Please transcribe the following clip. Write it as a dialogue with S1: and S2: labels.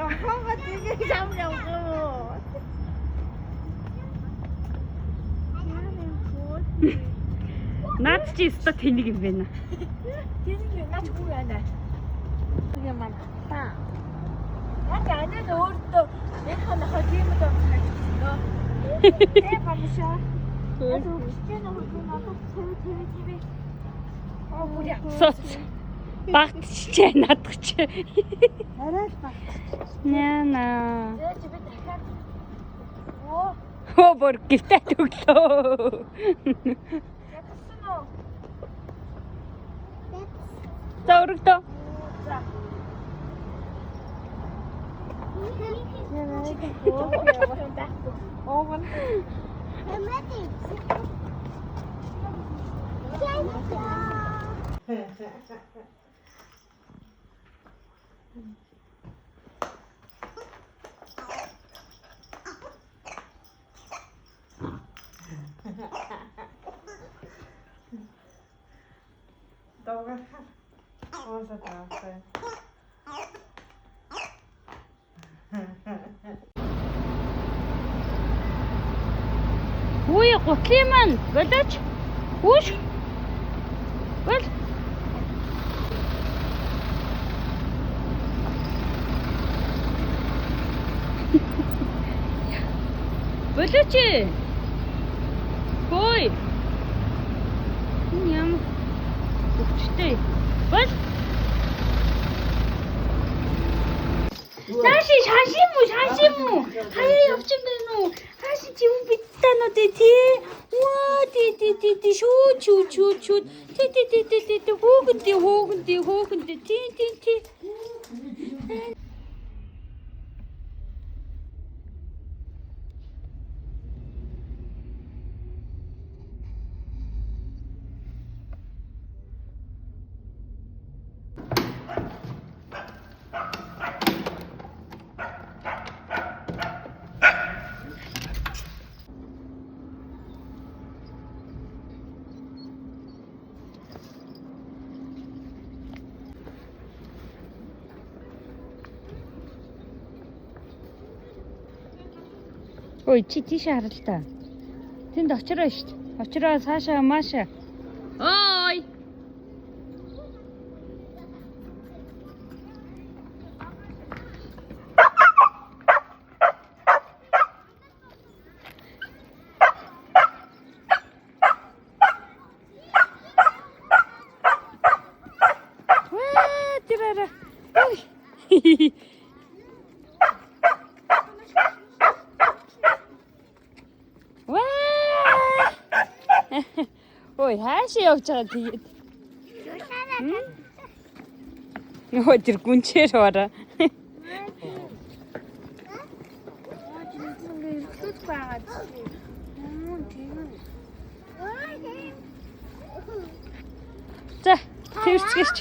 S1: Хонго тэгээ явгоо.
S2: Наад чи өстө тэнийг юм байна.
S1: Тэнийг наач хүү яана. Тэгээ маань та. Яг анаа өөртөө энэ хонохоо тийм л байна. Ээ бамшаа.
S2: Соц. Багтчихээ надагч.
S1: Арай л баг.
S2: Яна.
S1: Зээ чи би дахиад. Оо.
S2: Хөө бүр гівтэй төглөө.
S1: Ятсан уу?
S2: Заурагдаа.
S1: За. Оогон. Долго. Он задался.
S2: Үй гутлын маань болооч. Үш. Бол. Болооч. Хөөе. Ям. Өчтэй. Бол. Нааши шашиму. Хаяа явчих юм бэ? Хааши чи юу битэнэ тий? Ваа тий шүү. Тий хөөгөнтэй тий. Ой чи тийш харал та. Тэнд очроо штт. Очроо цаашаа маашаа. Ой. Тирара. Ой. Ой, хаашаа явж байгаа тэгээд. Нөө тэр гүнчээр ороо. За, тэрчгэрч.